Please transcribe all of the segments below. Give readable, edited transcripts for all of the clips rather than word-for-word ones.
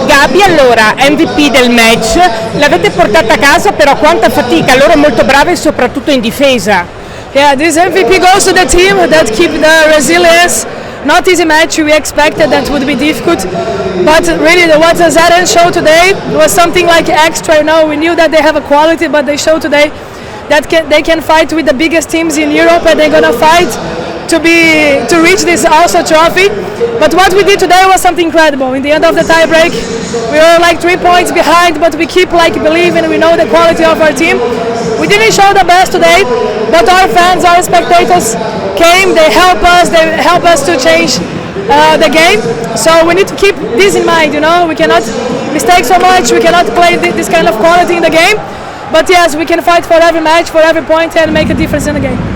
Gabi, allora, MVP del match, l'avete portata a casa, però quanta fatica, loro molto bravi soprattutto in difesa. Yeah, this MVP goes to the team that keep the resilience. Not easy match, we expected that would be difficult, but really what Zeren showed today was something like extra. You know, we knew that they have a quality, but they showed today that they can fight with the biggest teams in Europe, and they're gonna fight to reach this also trophy. But what we did today was something incredible. In the end of the tie break, we were like 3 points behind, but we keep like believing. We know the quality of our team. We didn't show the best today, but our fans, our spectators came. They help us to change the game. So we need to keep this in mind. You know, we cannot mistake so much. We cannot play this kind of quality in the game. But yes, we can fight for every match, for every point, and make a difference in the game.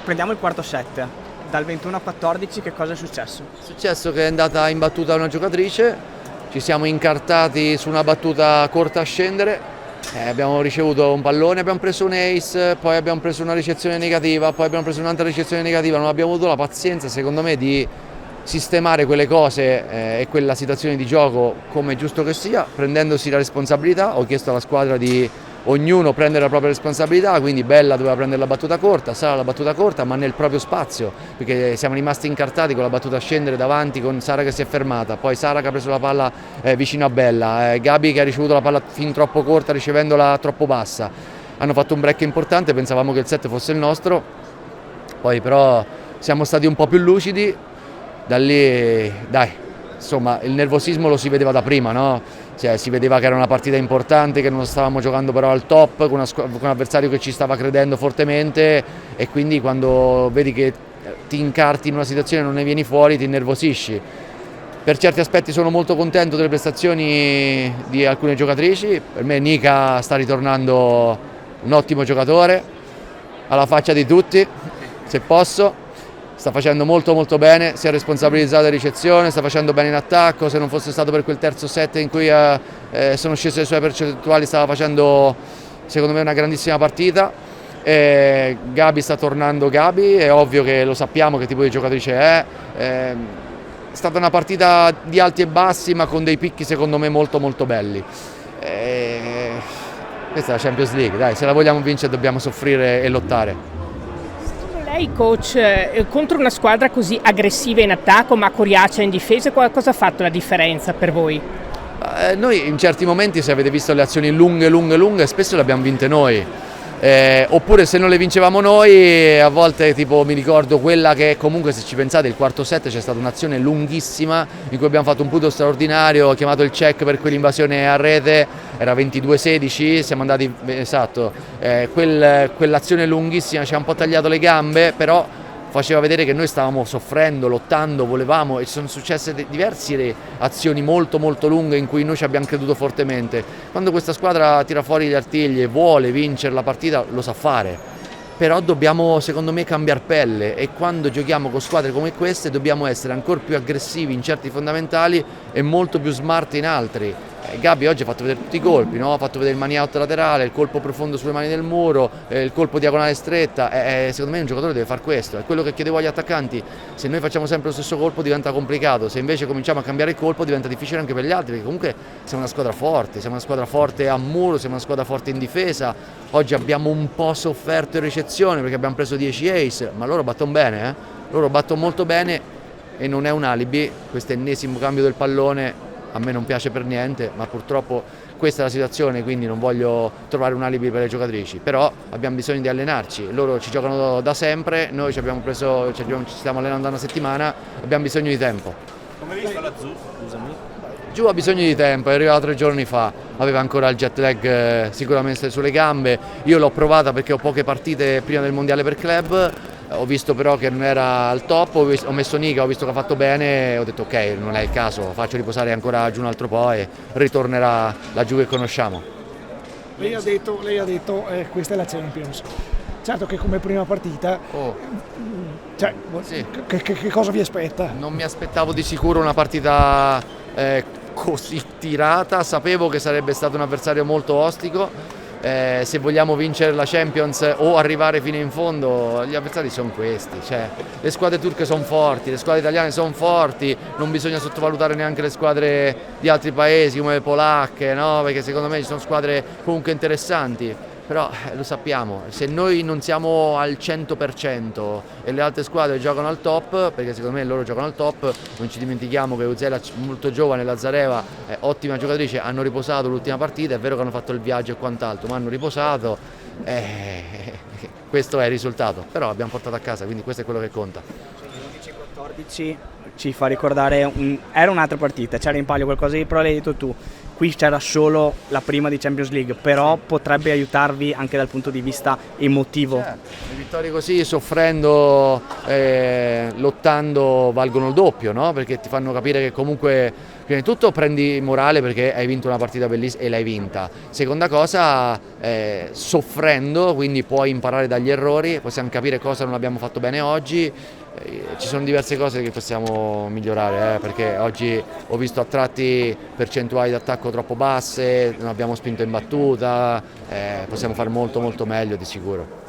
Prendiamo il quarto set, dal 21 a 14 che cosa è successo? È successo che è andata in battuta una giocatrice, ci siamo incartati su una battuta corta a scendere, abbiamo ricevuto un pallone, abbiamo preso un ace, poi abbiamo preso una ricezione negativa, poi abbiamo preso un'altra ricezione negativa, non abbiamo avuto la pazienza secondo me di sistemare quelle cose e quella situazione di gioco come è giusto che sia, prendendosi la responsabilità. Ho chiesto alla squadra di ognuno prendere la propria responsabilità, quindi Bella doveva prendere la battuta corta, Sara la battuta corta ma nel proprio spazio, perché siamo rimasti incartati con la battuta a scendere davanti, con Sara che si è fermata, poi Sara che ha preso la palla vicino a Bella, Gabi che ha ricevuto la palla fin troppo corta ricevendola troppo bassa. Hanno fatto un break importante, pensavamo che il set fosse il nostro, poi però siamo stati un po' più lucidi, da lì dai, insomma il nervosismo lo si vedeva da prima, no? Cioè, si vedeva che era una partita importante, che non stavamo giocando però al top, con un avversario che ci stava credendo fortemente, e quindi quando vedi che ti incarti in una situazione e non ne vieni fuori ti innervosisci. Per certi aspetti sono molto contento delle prestazioni di alcune giocatrici, per me Nika sta ritornando un ottimo giocatore, alla faccia di tutti, se posso. Sta facendo molto molto bene, si è responsabilizzata in ricezione, sta facendo bene in attacco. Se non fosse stato per quel terzo set in cui sono scese le sue percentuali, stava facendo secondo me una grandissima partita. Gabi sta tornando Gabi, è ovvio che lo sappiamo che tipo di giocatrice è stata una partita di alti e bassi ma con dei picchi secondo me molto molto belli. Questa è la Champions League, dai, se la vogliamo vincere dobbiamo soffrire e lottare. Lei coach, contro una squadra così aggressiva in attacco ma coriacea in difesa, cosa ha fatto la differenza per voi? Noi in certi momenti, se avete visto le azioni lunghe, spesso le abbiamo vinte noi. Oppure se non le vincevamo noi, a volte tipo mi ricordo quella che comunque, se ci pensate, il quarto set c'è stata un'azione lunghissima in cui abbiamo fatto un punto straordinario, ho chiamato il check per quell'invasione a rete, era 22-16, siamo andati, esatto, quell'azione lunghissima ci ha un po' tagliato le gambe, però faceva vedere che noi stavamo soffrendo, lottando, volevamo, e ci sono successe diverse azioni molto molto lunghe in cui noi ci abbiamo creduto fortemente. Quando questa squadra tira fuori gli artigli e vuole vincere la partita lo sa fare, però dobbiamo secondo me cambiare pelle, e quando giochiamo con squadre come queste dobbiamo essere ancora più aggressivi in certi fondamentali e molto più smart in altri. Gabi oggi ha fatto vedere tutti i colpi, no? Ha fatto vedere il money out laterale, il colpo profondo sulle mani del muro, il colpo diagonale stretta. Secondo me un giocatore deve fare questo, è quello che chiedevo agli attaccanti. Se noi facciamo sempre lo stesso colpo diventa complicato, se invece cominciamo a cambiare il colpo diventa difficile anche per gli altri, perché comunque siamo una squadra forte a muro, siamo una squadra forte in difesa. Oggi abbiamo un po' sofferto in ricezione perché abbiamo preso 10 ace, ma loro battono bene, loro battono molto bene, e non è un alibi questo ennesimo cambio del pallone. A me non piace per niente, ma purtroppo questa è la situazione, quindi non voglio trovare un alibi per le giocatrici, però abbiamo bisogno di allenarci, loro ci giocano da sempre, noi ci stiamo allenando da una settimana, abbiamo bisogno di tempo. Come hai visto la Zu? Scusami. Giù ha bisogno di tempo, è arrivato 3 giorni fa, aveva ancora il jet lag sicuramente sulle gambe. Io l'ho provata perché ho poche partite prima del mondiale per club, ho visto però che non era al top, ho messo Nika, ho visto che ha fatto bene, ho detto ok, non è il caso, faccio riposare ancora giù un altro po' e ritornerà la Giù che conosciamo. Lei ha detto questa è la Champions. Certo che come prima partita, sì. Che cosa vi aspetta? Non mi aspettavo di sicuro una partita così tirata, sapevo che sarebbe stato un avversario molto ostico, se vogliamo vincere la Champions o arrivare fino in fondo, gli avversari sono questi, cioè, le squadre turche sono forti, le squadre italiane sono forti, non bisogna sottovalutare neanche le squadre di altri paesi come le polacche, no? Perché secondo me ci sono squadre comunque interessanti. Però lo sappiamo, se noi non siamo al 100% e le altre squadre giocano al top, perché secondo me loro giocano al top, non ci dimentichiamo che Uzelac molto giovane, Lazzareva ottima giocatrice, hanno riposato l'ultima partita, è vero che hanno fatto il viaggio e quant'altro, ma hanno riposato, questo è il risultato, però l'abbiamo portato a casa, quindi questo è quello che conta. L'11-14 ci fa ricordare, era un'altra partita, c'era in palio qualcosa di, però l'hai detto tu. Qui c'era solo la prima di Champions League, però potrebbe aiutarvi anche dal punto di vista emotivo. Certo. Le vittorie così, soffrendo, lottando, valgono il doppio, no? Perché ti fanno capire che comunque, prima di tutto prendi morale perché hai vinto una partita bellissima e l'hai vinta. Seconda cosa, soffrendo, quindi puoi imparare dagli errori, possiamo capire cosa non abbiamo fatto bene oggi. Ci sono diverse cose che possiamo migliorare, perché oggi ho visto a tratti percentuali di attacco troppo basse, non abbiamo spinto in battuta, possiamo fare molto meglio di sicuro.